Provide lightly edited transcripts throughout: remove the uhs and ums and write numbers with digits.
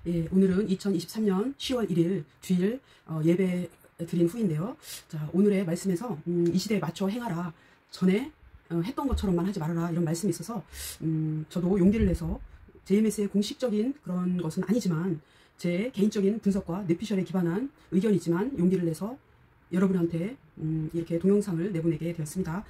예, 오늘은 2023년 10월 1일 주일 예배 드린 후인데요. 자, 오늘의 말씀에서 이 시대에 맞춰 행하라. 전에 했던 것처럼만 하지 말아라. 이런 말씀이 있어서 저도 용기를 내서 JMS의 공식적인 그런 것은 아니지만 제 개인적인 분석과 뇌피셜에 기반한 의견이지만 용기를 내서 여러분한테 이렇게 동영상을 내보내게 되었습니다.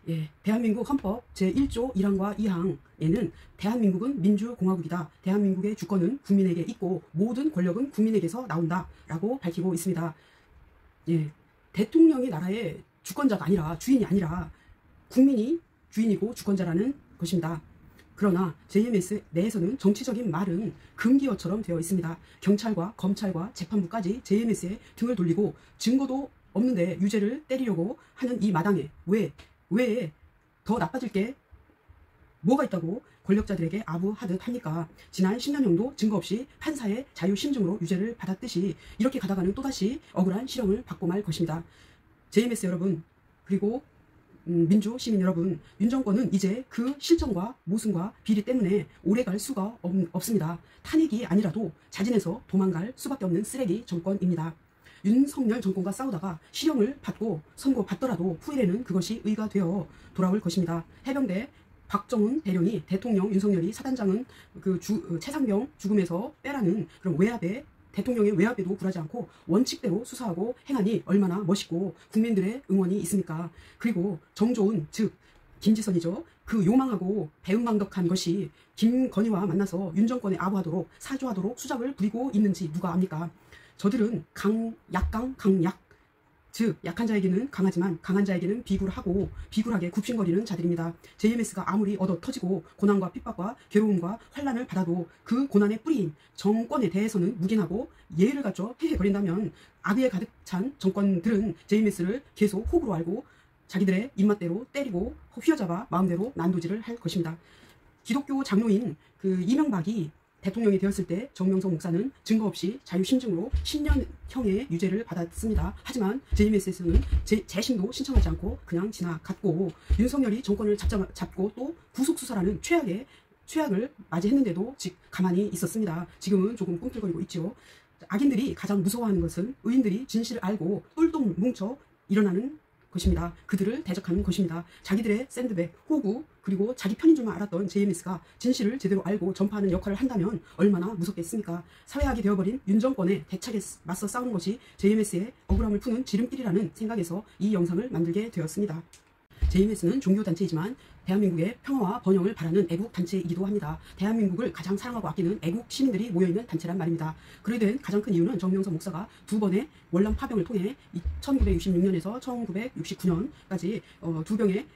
예, 대한민국 헌법 제1조 1항과 2항에는 대한민국은 민주공화국이다. 대한민국의 주권은 국민에게 있고 모든 권력은 국민에게서 나온다. 라고 밝히고 있습니다. 예, 대통령이 나라의 주권자가 아니라 주인이 아니라 국민이 주인이고 주권자라는 것입니다. 그러나 JMS 내에서는 정치적인 말은 금기어처럼 되어 있습니다. 경찰과 검찰과 재판부까지 JMS에 등을 돌리고 증거도 없는데 유죄를 때리려고 하는 이 마당에 왜 더 나빠질 게 뭐가 있다고 권력자들에게 아부하듯 합니까? 지난 10년형도 증거 없이 판사의 자유심증으로 유죄를 받았듯이 이렇게 가다가는 또다시 억울한 실형을 받고 말 것입니다. JMS 여러분, 그리고 민주 시민 여러분, 윤 정권은 이제 그 실정과 모순과 비리 때문에 오래갈 수가 없습니다. 탄핵이 아니라도 자진해서 도망갈 수밖에 없는 쓰레기 정권입니다. 윤석열 정권과 싸우다가 실형을 받고 선고받더라도 후일에는 그것이 의가 되어 돌아올 것입니다. 해병대 박정훈 대령이 대통령 윤석열이 사단장은 최상병 죽음에서 빼라는 그런 외압에 대통령의 외압에도 굴하지 않고 원칙대로 수사하고 행하니 얼마나 멋있고 국민들의 응원이 있습니까? 그리고 정조은 즉 김지선이죠. 그 요망하고 배은망덕한 것이 김건희와 만나서 윤 정권에 아부하도록 사주하도록 수작을 부리고 있는지 누가 압니까? 저들은 강약, 즉 약한 자에게는 강하지만 강한 자에게는 비굴하게 굽신거리는 자들입니다. JMS가 아무리 얻어 터지고 고난과 핍박과 괴로움과 환난을 받아도 그 고난의 뿌리인 정권에 대해서는 묵인하고 예의를 갖춰 헤헤거린다면 악의에 가득 찬 정권들은 JMS를 계속 호구로 알고 자기들의 입맛대로 때리고 휘어잡아 마음대로 난도질을 할 것입니다. 기독교 장로인 이명박이 대통령이 되었을 때 정명석 목사는 증거 없이 자유심증으로 10년형의 유죄를 받았습니다. 하지만 JMS에서는 재심도 신청하지 않고 그냥 지나갔고 윤석열이 정권을 잡고 또 구속수사라는 최악을 맞이했는데도 가만히 있었습니다. 지금은 조금 꿈틀거리고 있죠. 악인들이 가장 무서워하는 것은 의인들이 진실을 알고 똘똘 뭉쳐 일어나는 것입니다. 그들을 대적하는 것입니다. 자기들의 샌드백, 호구, 그리고 자기 편인 줄만 알았던 JMS가 진실을 제대로 알고 전파하는 역할을 한다면 얼마나 무섭겠습니까? 사회학이 되어버린 윤 정권에 대차게 맞서 싸우는 것이 JMS의 억울함을 푸는 지름길이라는 생각에서 이 영상을 만들게 되었습니다. JMS는 종교단체이지만 대한민국의 평화와 번영을 바라는 애국단체이기도 합니다. 대한민국을 가장 사랑하고 아끼는 애국 시민들이 모여있는 단체란 말입니다. 그래 된 가장 큰 이유는 정명석 목사가 두 번의 월남 파병을 통해 1966년에서 1969년까지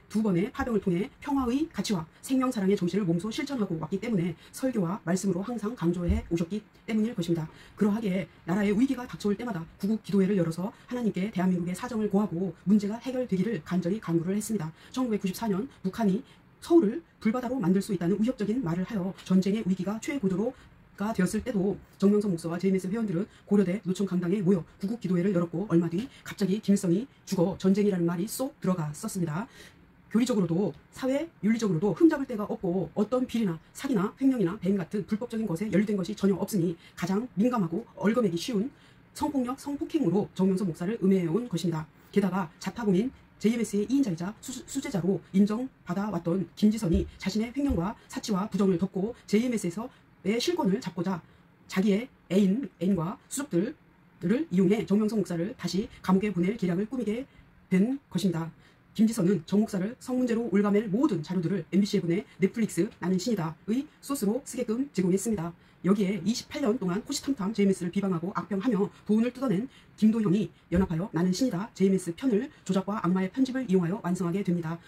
두 번의 파병을 통해 평화의 가치와 생명사랑의 정신을 몸소 실천하고 왔기 때문에 설교와 말씀으로 항상 강조해 오셨기 때문일 것입니다. 그러하기에 나라의 위기가 닥쳐올 때마다 구국 기도회를 열어서 하나님께 대한민국의 사정을 고하고 문제가 해결되기를 간절히 간구를 했습니다. 1994년 북한이 서울을 불바다로 만들 수 있다는 위협적인 말을 하여 전쟁의 위기가 최고도로가 되었을 때도 정명석 목사와 JMS 회원들은 고려대 노천 강당에 모여 구국 기도회를 열었고 얼마 뒤 갑자기 김일성이 죽어 전쟁이라는 말이 쏙 들어갔었습니다. 교리적으로도 사회 윤리적으로도 흠잡을 데가 없고 어떤 비리나 사기나 횡령이나 배임 같은 불법적인 것에 연루된 것이 전혀 없으니 가장 민감하고 얽어매기 쉬운 성폭력, 성폭행으로 정명석 목사를 음해해온 것입니다. 게다가 자타공인 JMS의 2인자이자 수제자로 인정받아왔던 김지선이 자신의 횡령과 사치와 부정을 덮고 JMS에서의 실권을 잡고자 자기의 애인과 수족들을 이용해 정명석 목사를 다시 감옥에 보낼 계략을 꾸미게 된 것입니다. 김지선은 정 목사를 성문제로 올가맬 모든 자료들을 MBC에 보내 넷플릭스 나는 신이다의 소스로 쓰게끔 제공했습니다. 여기에 28년 동안 호시탐탐 JMS를 비방하고 악평하며 돈을 뜯어낸 김도형이 연합하여 나는 신이다 JMS 편을 조작과 악마의 편집을 이용하여 완성하게 됩니다.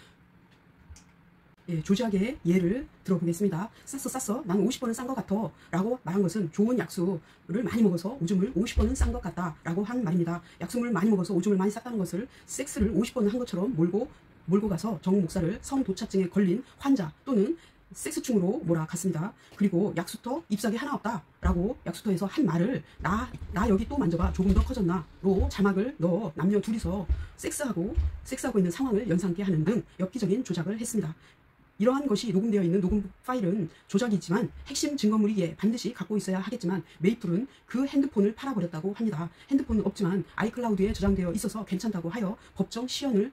예, 조지아계의 예를 들어보겠습니다. 쌌어 난 50번은 싼 것 같아 라고 말한 것은 좋은 약수를 많이 먹어서 오줌을 50번은 싼 것 같다 라고 한 말입니다. 약수를 많이 먹어서 오줌을 많이 쌌다는 것을 섹스를 50번은 한 것처럼 몰고 가서 정 목사를 성도착증에 걸린 환자 또는 섹스충으로 몰아갔습니다. 그리고 약수터 잎사귀 하나 없다 라고 약수터에서 한 말을 나 여기 또 만져봐 조금 더 커졌나 로 자막을 넣어 남녀 둘이서 섹스하고 있는 상황을 연상케 하는 등 엽기적인 조작을 했습니다. 이러한 것이 녹음되어 있는 녹음 파일은 조작이지만 핵심 증거물이기에 반드시 갖고 있어야 하겠지만 메이플은 그 핸드폰을 팔아버렸다고 합니다. 핸드폰은 없지만 아이클라우드에 저장되어 있어서 괜찮다고 하여 법정 시연을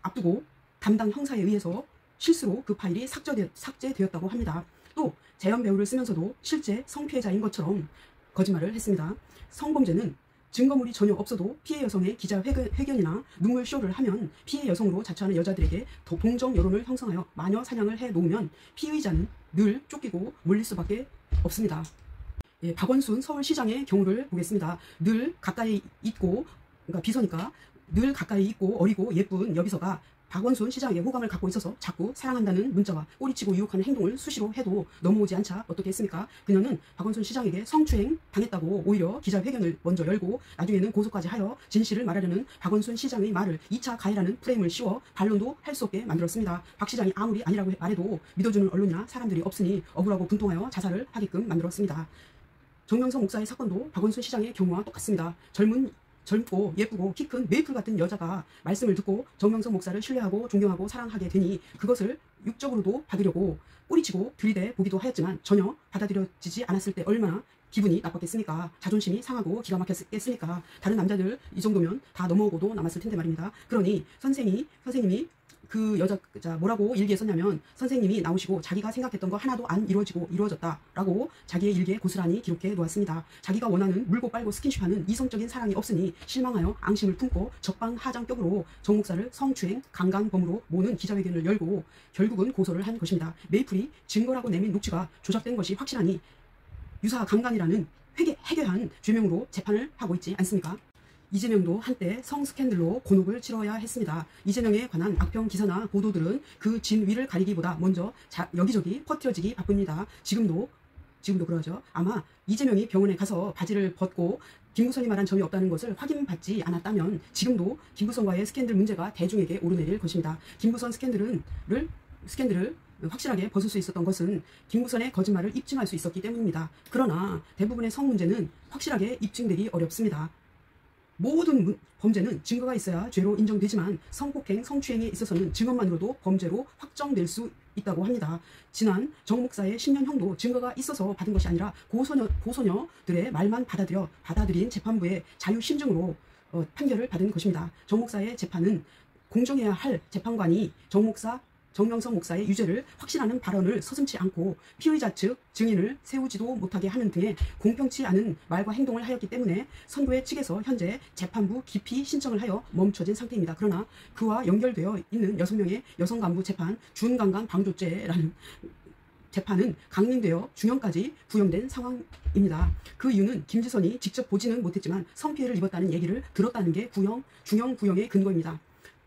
앞두고 담당 형사에 의해서 실수로 그 파일이 삭제되었다고 합니다. 또 재현 배우를 쓰면서도 실제 성피해자인 것처럼 거짓말을 했습니다. 성범죄는 증거물이 전혀 없어도 피해 여성의 기자회견이나 눈물쇼를 하면 피해 여성으로 자처하는 여자들에게 더 동정 여론을 형성하여 마녀 사냥을 해놓으면 피의자는 늘 쫓기고 몰릴 수밖에 없습니다. 예, 박원순 서울시장의 경우를 보겠습니다. 늘 가까이 있고, 그러니까 비서니까 늘 가까이 있고 어리고 예쁜 여비서가 박원순 시장에게 호감을 갖고 있어서 자꾸 사랑한다는 문자와 꼬리치고 유혹하는 행동을 수시로 해도 넘어오지 않자 어떻게 했습니까? 그녀는 박원순 시장에게 성추행 당했다고 오히려 기자회견을 먼저 열고 나중에는 고소까지 하여 진실을 말하려는 박원순 시장의 말을 2차 가해라는 프레임을 씌워 반론도 할 수 없게 만들었습니다. 박 시장이 아무리 아니라고 말해도 믿어주는 언론이나 사람들이 없으니 억울하고 분통하여 자살을 하게끔 만들었습니다. 정명석 목사의 사건도 박원순 시장의 경우와 똑같습니다. 젊고 예쁘고 키 큰 메이플 같은 여자가 말씀을 듣고 정명석 목사를 신뢰하고 존경하고 사랑하게 되니 그것을 육적으로도 받으려고 꼬리치고 들이대 보기도 하였지만 전혀 받아들여지지 않았을 때 얼마나 기분이 나빴겠습니까? 자존심이 상하고 기가 막혔겠습니까? 다른 남자들 이 정도면 다 넘어오고도 남았을 텐데 말입니다. 그러니 선생님이 그 여자 뭐라고 일기에 썼냐면 선생님이 나오시고 자기가 생각했던 거 하나도 안 이루어졌다라고 자기의 일기에 고스란히 기록해 놓았습니다. 자기가 원하는 물고 빨고 스킨십하는 이성적인 사랑이 없으니 실망하여 앙심을 품고 적방하장격으로 정 목사를 성추행 강간범으로 모는 기자회견을 열고 결국은 고소를 한 것입니다. 메이플이 증거라고 내민 녹취가 조작된 것이 확실하니 유사 강간이라는 해괴한 죄명으로 재판을 하고 있지 않습니까? 이재명도 한때 성스캔들로 곤혹을 치러야 했습니다. 이재명에 관한 악평 기사나 보도들은 그 진위를 가리기보다 먼저 여기저기 퍼뜨려지기 바쁩니다. 지금도 그러죠. 아마 이재명이 병원에 가서 바지를 벗고 김부선이 말한 점이 없다는 것을 확인받지 않았다면 지금도 김부선과의 스캔들 문제가 대중에게 오르내릴 것입니다. 김부선 스캔들을 확실하게 벗을 수 있었던 것은 김부선의 거짓말을 입증할 수 있었기 때문입니다. 그러나 대부분의 성 문제는 확실하게 입증되기 어렵습니다. 모든 범죄는 증거가 있어야 죄로 인정되지만 성폭행, 성추행에 있어서는 증언만으로도 범죄로 확정될 수 있다고 합니다. 지난 정 목사의 10년형도 증거가 있어서 받은 것이 아니라 고소녀들의 말만 받아들인 재판부의 자유심증으로 판결을 받은 것입니다. 정 목사의 재판은 공정해야 할 재판관이 정명석 목사의 유죄를 확신하는 발언을 서슴지 않고 피의자 측 증인을 세우지도 못하게 하는 등의 공평치 않은 말과 행동을 하였기 때문에 선고의 측에서 현재 재판부 기피 신청을 하여 멈춰진 상태입니다. 그러나 그와 연결되어 있는 6명의 여성 간부 재판 준강간 방조죄라는 재판은 강행되어 중형까지 구형된 상황입니다. 그 이유는 김지선이 직접 보지는 못했지만 성피해를 입었다는 얘기를 들었다는 게 중형 구형의 근거입니다.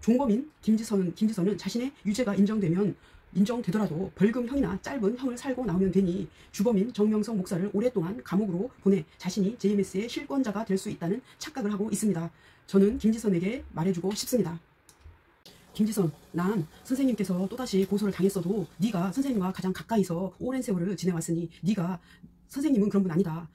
종범인 김지선은 자신의 유죄가 인정되더라도 벌금형이나 짧은 형을 살고 나오면 되니 주범인 정명석 목사를 오랫동안 감옥으로 보내 자신이 JMS의 실권자가 될 수 있다는 착각을 하고 있습니다. 저는 김지선에게 말해주고 싶습니다. 김지선, 난 선생님께서 또다시 고소를 당했어도 네가 선생님과 가장 가까이서 오랜 세월을 지내왔으니 선생님은 그런 분 아니다.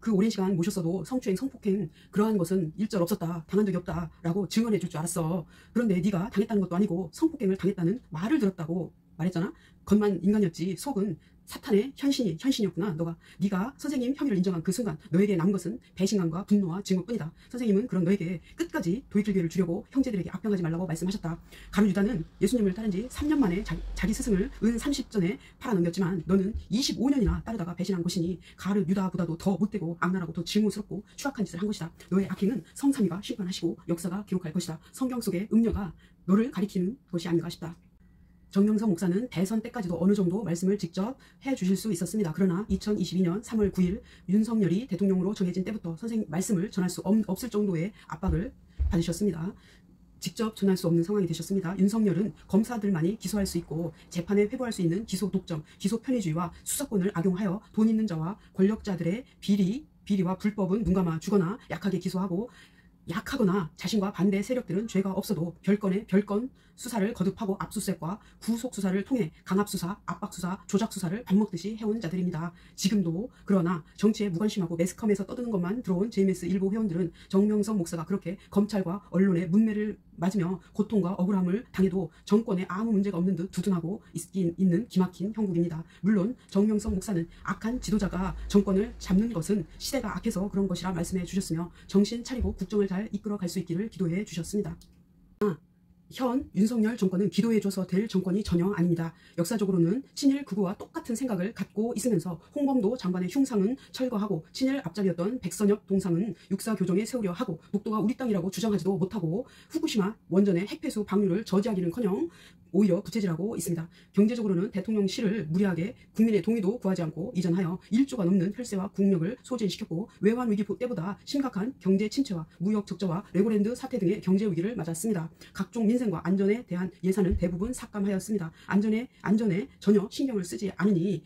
그 오랜 시간 모셨어도 성추행, 성폭행 그러한 것은 일절 없었다. 당한 적이 없다. 라고 증언해 줄 줄 알았어. 그런데 네가 당했다는 것도 아니고 성폭행을 당했다는 말을 들었다고 말했잖아. 겉만 인간이었지 속은 사탄의 현신이었구나. 네가 선생님 혐의를 인정한 그 순간 너에게 남은 것은 배신감과 분노와 증오뿐이다. 선생님은 그런 너에게 끝까지 도입질 기회를 주려고 형제들에게 악평하지 말라고 말씀하셨다. 가룟 유다는 예수님을 따른 지 3년 만에 자기 스승을 은 30전에 팔아넘겼지만 너는 25년이나 따르다가 배신한 것이니 가룟 유다보다도 더 못되고 악랄하고 더 증오스럽고 추악한 짓을 한 것이다. 너의 악행은 성삼위가 심판하시고 역사가 기록할 것이다. 성경 속의 음녀가 너를 가리키는 것이 아닌가 싶다. 정명석 목사는 대선 때까지도 어느 정도 말씀을 직접 해주실 수 있었습니다. 그러나 2022년 3월 9일 윤석열이 대통령으로 정해진 때부터 선생님 말씀을 전할 수 없을 정도의 압박을 받으셨습니다. 직접 전할 수 없는 상황이 되셨습니다. 윤석열은 검사들만이 기소할 수 있고 재판에 회부할 수 있는 기소 독점, 기소 편의주의와 수사권을 악용하여 돈 있는 자와 권력자들의 비리와 불법은 눈감아 주거나 약하게 기소하고 약하거나 자신과 반대 세력들은 죄가 없어도 별건의 별건 수사를 거듭하고 압수수색과 구속수사를 통해 강압수사, 압박수사, 조작수사를 밥 먹듯이 해온 자들입니다. 지금도 그러나 정치에 무관심하고 매스컴에서 떠드는 것만 들어온 JMS 일부 회원들은 정명석 목사가 그렇게 검찰과 언론의 문매를 맞으며 고통과 억울함을 당해도 정권에 아무 문제가 없는 듯 두둔하고 있는 기막힌 형국입니다. 물론 정명석 목사는 악한 지도자가 정권을 잡는 것은 시대가 악해서 그런 것이라 말씀해 주셨으며 정신 차리고 국정을 잘 이끌어 갈 수 있기를 기도해 주셨습니다. 현 윤석열 정권은 기도해줘서 될 정권이 전혀 아닙니다. 역사적으로는 친일 극우와 똑같은 생각을 갖고 있으면서 홍범도 장관의 흉상은 철거하고 친일 앞잡이였던 백선엽 동상은 육사교정에 세우려 하고 독도가 우리 땅이라고 주장하지도 못하고 후쿠시마 원전의 핵폐수 방류를 저지하기는커녕 오히려 부채질하고 있습니다. 경제적으로는 대통령실을 무리하게 국민의 동의도 구하지 않고 이전하여 1조가 넘는 혈세와 국력을 소진시켰고 외환위기 때보다 심각한 경제 침체와 무역 적자와 레고랜드 사태 등의 경제 위기를 맞았습니다. 각종 민생과 안전에 대한 예산은 대부분 삭감하였습니다. 안전에 전혀 신경을 쓰지 않으니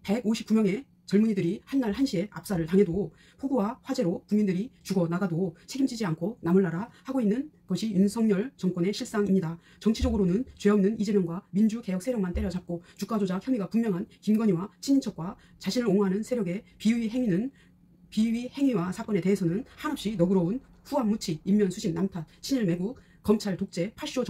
159명의 젊은이들이 한날 한시에 압살을 당해도 폭우와 화재로 국민들이 죽어나가도 책임지지 않고 남을 나라 하고 있는 것이 윤석열 정권의 실상입니다. 정치적으로는 죄 없는 이재명과 민주개혁 세력만 때려잡고 주가 조작 혐의가 분명한 김건희와 친인척과 자신을 옹호하는 세력의 비위 행위와 사건에 대해서는 한없이 너그러운 후한무치, 인면수식, 남탓, 친일 매국, 검찰 독재, 파쇼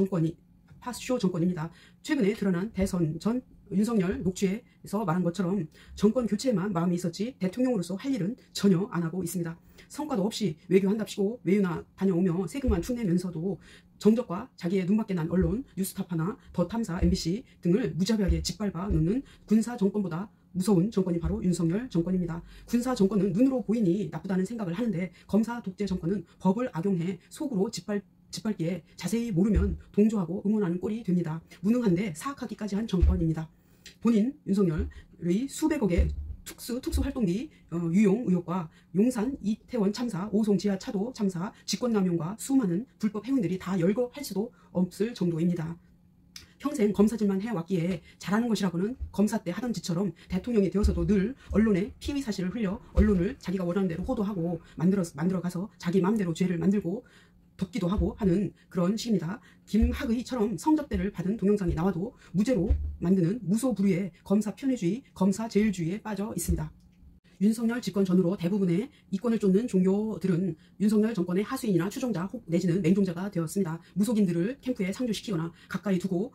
정권입니다. 최근에 드러난 대선 전 윤석열 녹취에서 말한 것처럼 정권 교체에만 마음이 있었지 대통령으로서 할 일은 전혀 안 하고 있습니다. 성과도 없이 외교한답시고 외유나 다녀오며 세금만 축내면서도 정적과 자기의 눈밖에 난 언론, 뉴스타파나 더 탐사, MBC 등을 무자비하게 짓밟아 놓는 군사 정권보다 무서운 정권이 바로 윤석열 정권입니다. 군사 정권은 눈으로 보이니 나쁘다는 생각을 하는데 검사 독재 정권은 법을 악용해 속으로 짓밟기에 자세히 모르면 동조하고 응원하는 꼴이 됩니다. 무능한데 사악하기까지 한 정권입니다. 본인 윤석열의 수백억의 특수활동비 유용 의혹과 용산 이태원 참사, 오송 지하차도 참사, 직권남용과 수많은 불법 행위들이 다 열거할 수도 없을 정도입니다. 평생 검사질만 해왔기에 잘하는 것이라고는 검사 때 하던 짓처럼 대통령이 되어서도 늘 언론에 피의 사실을 흘려 언론을 자기가 원하는 대로 호도하고 만들어가서 자기 마음대로 죄를 만들고 덮기도 하고 하는 그런 식입니다. 김학의처럼 성접대를 받은 동영상이 나와도 무죄로 만드는 무소불위의 검사 편의주의, 검사 제일주의에 빠져 있습니다. 윤석열 집권 전후로 대부분의 이권을 쫓는 종교들은 윤석열 정권의 하수인이나 추종자 혹 내지는 맹종자가 되었습니다. 무속인들을 캠프에 상주시키거나 가까이 두고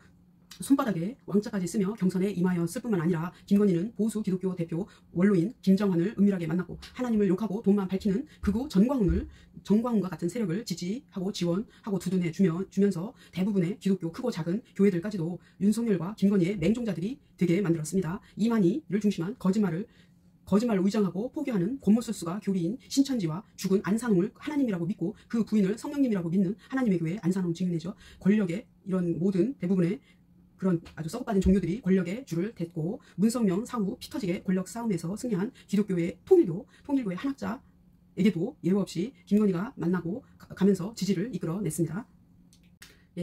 손바닥에 왕자까지 쓰며 경선에 임하였을 뿐만 아니라 김건희는 보수 기독교 대표 원로인 김정한을 은밀하게 만났고 하나님을 욕하고 돈만 밝히는 극우 정광훈과 같은 세력을 지지하고 지원하고 두둔해 주면서 대부분의 기독교 크고 작은 교회들까지도 윤석열과 김건희의 맹종자들이 되게 만들었습니다. 이만희를 중심한 거짓말로 위장하고 포기하는 권모술수가 교리인 신천지와 죽은 안산홍을 하나님이라고 믿고 그 부인을 성령님이라고 믿는 하나님의 교회 안산홍 증인이죠. 권력의 이런 모든 대부분의 그런 아주 썩어빠진 종교들이 권력의 줄을 댔고 문성명 사후 피 터지게 권력 싸움에서 승리한 기독교의 통일교의 한학자에게도 예외 없이 김건희가 만나고 가면서 지지를 이끌어냈습니다.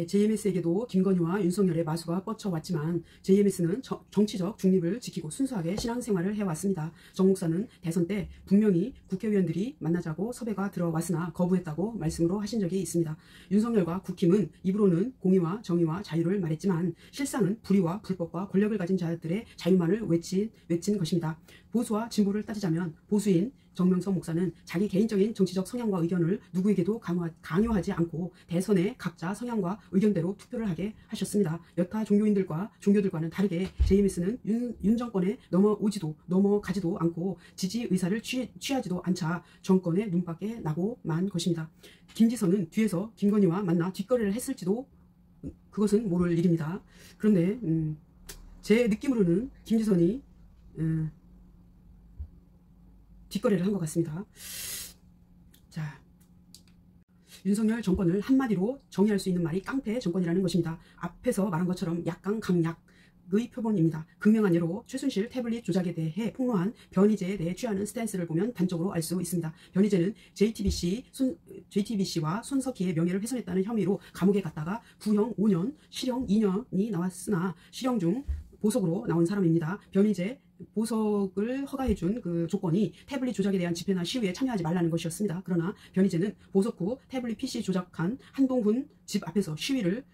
JMS에게도 김건희와 윤석열의 마수가 뻗쳐왔지만 JMS는 정치적 중립을 지키고 순수하게 신앙생활을 해왔습니다. 정 목사는 대선 때 분명히 국회의원들이 만나자고 섭외가 들어왔으나 거부했다고 말씀으로 하신 적이 있습니다. 윤석열과 국힘은 입으로는 공의와 정의와 자유를 말했지만 실상은 불의와 불법과 권력을 가진 자들의 자유만을 외친 것입니다. 보수와 진보를 따지자면 보수인 정명석 목사는 자기 개인적인 정치적 성향과 의견을 누구에게도 강요하지 않고 대선에 각자 성향과 의견대로 투표를 하게 하셨습니다. 여타 종교들과는 다르게 JMS는 윤 정권에 넘어가지도 않고 지지 의사를 취하지도 않자 정권의 눈밖에 나고 만 것입니다. 김지선은 뒤에서 김건희와 만나 뒷거래를 했을지도 그것은 모를 일입니다. 그런데 제 느낌으로는 김지선이 뒷거래를 한 것 같습니다. 자, 윤석열 정권을 한마디로 정의할 수 있는 말이 깡패 정권이라는 것입니다. 앞에서 말한 것처럼 약강 강약의 표본입니다. 극명한 예로 최순실 태블릿 조작에 대해 폭로한 변희재에 대해 취하는 스탠스를 보면 단적으로 알 수 있습니다. 변희재는 JTBC와 손석희의 명예를 훼손했다는 혐의로 감옥에 갔다가 구형 5년, 실형 2년이 나왔으나 실형 중 보석으로 나온 사람입니다. 변희재 보석을 허가해준 그 조건이 태블릿 조작에 대한 집회나 시위에 참여하지 말라는 것이었습니다. 그러나 변희재는 보석 후 태블릿 PC 조작한 한동훈 집 앞에서 시위를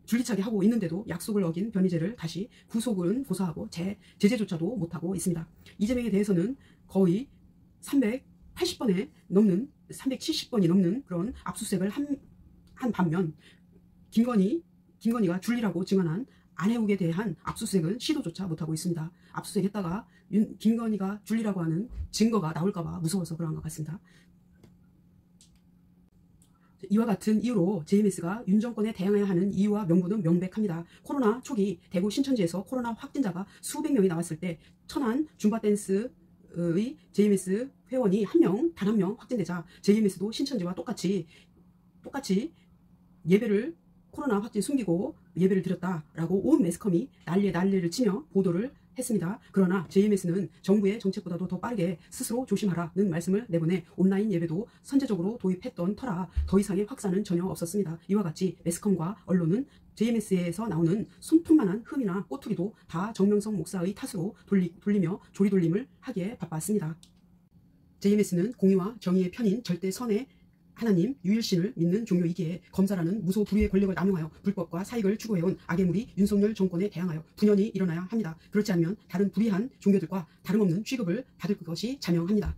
줄기차게 하고 있는데도 약속을 어긴 변희재를 다시 구속은 고소하고 제재조차도 못하고 있습니다. 이재명에 대해서는 거의 370번이 넘는 그런 압수수색을 한 반면 김건희가 줄리라고 증언한 안혜욱에 대한 압수수색은 시도조차 못하고 있습니다. 압수수색했다가 김건희가 줄리라고 하는 증거가 나올까봐 무서워서 그러한 것 같습니다. 이와 같은 이유로 JMS가 윤 정권에 대항해야 하는 이유와 명분은 명백합니다. 코로나 초기 대구 신천지에서 코로나 확진자가 수백 명이 나왔을 때 천안 줌바댄스의 JMS 회원이 단 한 명 확진되자 JMS도 신천지와 똑같이 예배를 코로나 확진 숨기고 예배를 드렸다라고 온 매스컴이 난리를 치며 보도를 했습니다. 그러나 JMS는 정부의 정책보다도 더 빠르게 스스로 조심하라는 말씀을 내보내 온라인 예배도 선제적으로 도입했던 터라 더 이상의 확산은 전혀 없었습니다. 이와 같이 매스컴과 언론은 JMS에서 나오는 손톱만한 흠이나 꼬투리도 다 정명성 목사의 탓으로 돌리며 조리돌림을 하기에 바빴습니다. JMS는 공의와 정의의 편인 절대 선의 하나님 유일신을 믿는 종교이기에 검사라는 무소불위의 권력을 남용하여 불법과 사익을 추구해온 악의 무리 윤석열 정권에 대항하여 분연히 일어나야 합니다. 그렇지 않으면 다른 불의한 종교들과 다름없는 취급을 받을 것이 자명합니다.